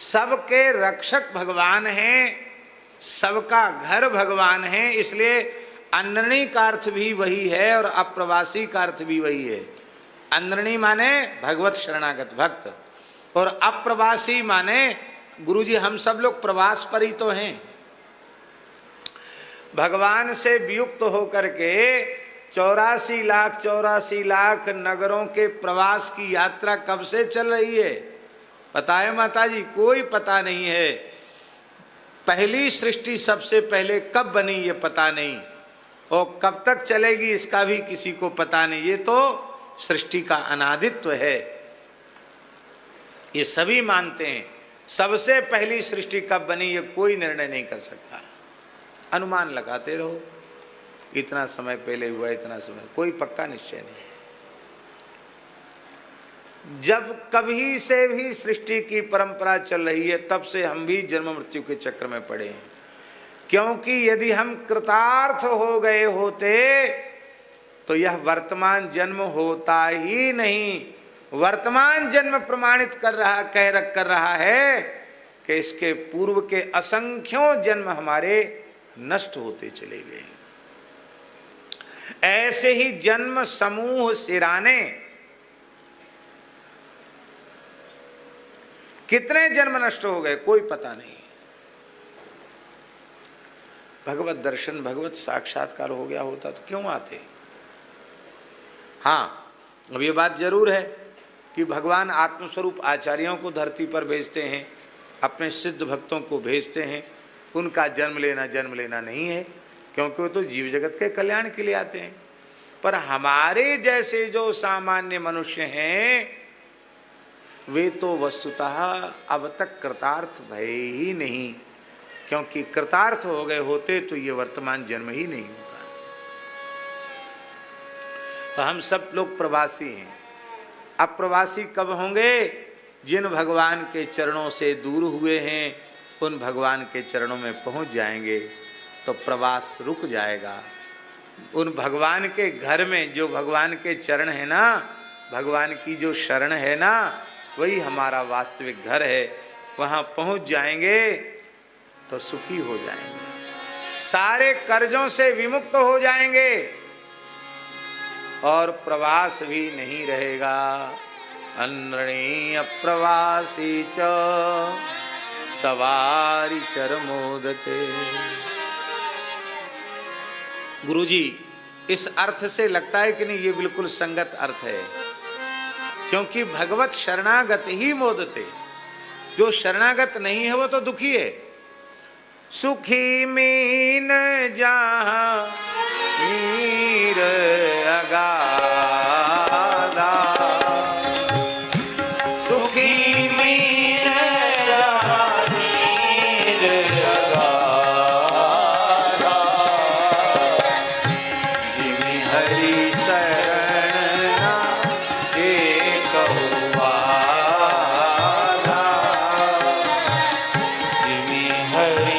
सबके रक्षक भगवान हैं, सबका घर भगवान है, इसलिए अंदरणी का अर्थ भी वही है और अप्रवासी का अर्थ भी वही है। अंदरणी माने भगवत शरणागत भक्त और अप्रवासी माने गुरुजी हम सब लोग प्रवास पर ही तो हैं। भगवान से वियुक्त होकर के 84 लाख नगरों के प्रवास की यात्रा कब से चल रही है पता है माता जी? कोई पता नहीं है। पहली सृष्टि सबसे पहले कब बनी ये पता नहीं, और कब तक चलेगी इसका भी किसी को पता नहीं। ये तो सृष्टि का अनादित्व है, ये सभी मानते हैं। सबसे पहली सृष्टि कब बनी ये कोई निर्णय नहीं कर सकता। अनुमान लगाते रहो, इतना समय पहले हुआ, इतना समय, कोई पक्का निश्चय नहीं है। जब कभी से भी सृष्टि की परंपरा चल रही है तब से हम भी जन्म मृत्यु के चक्र में पड़े हैं, क्योंकि यदि हम कृतार्थ हो गए होते तो यह वर्तमान जन्म होता ही नहीं। वर्तमान जन्म प्रमाणित कर रहा है कि इसके पूर्व के असंख्यों जन्म हमारे नष्ट होते चले गए। ऐसे ही जन्म समूह सिराने कितने जन्म नष्ट हो गए कोई पता नहीं। भगवत दर्शन, भगवत साक्षात्कार हो गया होता तो क्यों आते। हाँ, अब ये बात जरूर है कि भगवान आत्मस्वरूप आचार्यों को धरती पर भेजते हैं, अपने सिद्ध भक्तों को भेजते हैं। उनका जन्म लेना नहीं है, क्योंकि वो तो जीव जगत के कल्याण के लिए आते हैं। पर हमारे जैसे जो सामान्य मनुष्य हैं वे तो वस्तुतः अब तक कृतार्थ भय ही नहीं, क्योंकि कृतार्थ हो गए होते तो ये वर्तमान जन्म ही नहीं होता। तो हम सब लोग प्रवासी हैं। अब प्रवासी कब होंगे? जिन भगवान के चरणों से दूर हुए हैं उन भगवान के चरणों में पहुंच जाएंगे तो प्रवास रुक जाएगा। उन भगवान के घर में जो भगवान के चरण है ना, भगवान की जो शरण है ना, वही हमारा वास्तविक घर है। वहाँ पहुँच जाएंगे तो सुखी हो जाएंगे, सारे कर्जों से विमुक्त हो जाएंगे और प्रवास भी नहीं रहेगा। अन्नणी अप्रवासी च सवारी चरमोदते। गुरुजी, इस अर्थ से लगता है कि नहीं ये बिल्कुल संगत अर्थ है, क्योंकि भगवत शरणागत ही मोदते। जो शरणागत नहीं है वो तो दुखी है। सुखी मीन जहाँ मीर अगाधा, सुखी मीन जहाँ मीर अगाधा, जिमि हरि शरण एक बाधा, जिमि हरि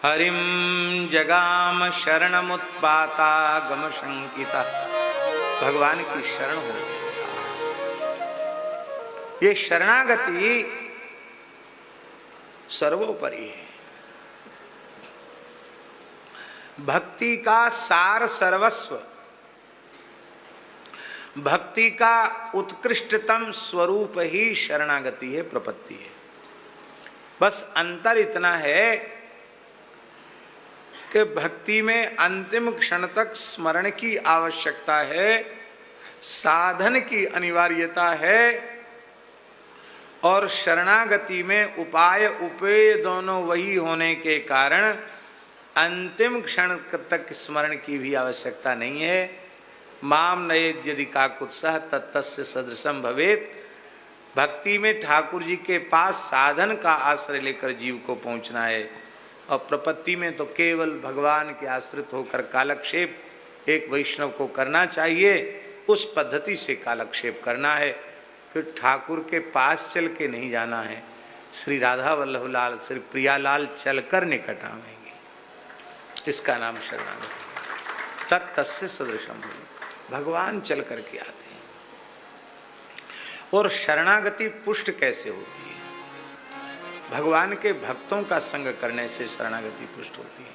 हरिम जगाम शरणमुत्पाता गम शंकिता। भगवान की शरण हो, ये शरणागति सर्वोपरि है। भक्ति का सार सर्वस्व, भक्ति का उत्कृष्टतम स्वरूप ही शरणागति है, प्रपत्ति है। बस अंतर इतना है कि भक्ति में अंतिम क्षण तक स्मरण की आवश्यकता है, साधन की अनिवार्यता है, और शरणागति में उपाय उपेय दोनों वही होने के कारण अंतिम क्षण तक स्मरण की भी आवश्यकता नहीं है। माम नयेद यदि काकुत्सह तत्तस्य सदृशम भवेत। भक्ति में ठाकुर जी के पास साधन का आश्रय लेकर जीव को पहुंचना है, और प्रपत्ति में तो केवल भगवान के आश्रित होकर कालक्षेप एक वैष्णव को करना चाहिए। उस पद्धति से कालक्षेप करना है, फिर ठाकुर के पास चल के नहीं जाना है। श्री राधा वल्लभ लाल, श्री प्रियालाल चलकर निकट आवेंगे, इसका नाम शरणागति। तत्तस्य सदृशम, भगवान चल करके आते हैं। और शरणागति पुष्ट कैसे होती है? भगवान के भक्तों का संग करने से शरणागति पुष्ट होती है।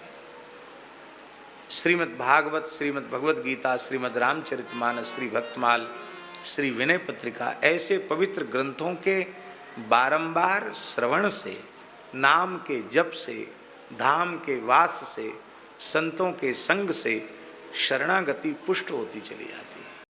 श्रीमद् भागवत, श्रीमद् भगवत गीता, श्रीमद् रामचरितमानस, श्री भक्तमाल, श्री विनय पत्रिका, ऐसे पवित्र ग्रंथों के बारंबार श्रवण से, नाम के जप से, धाम के वास से, संतों के संग से शरणागति पुष्ट होती चली जाती है।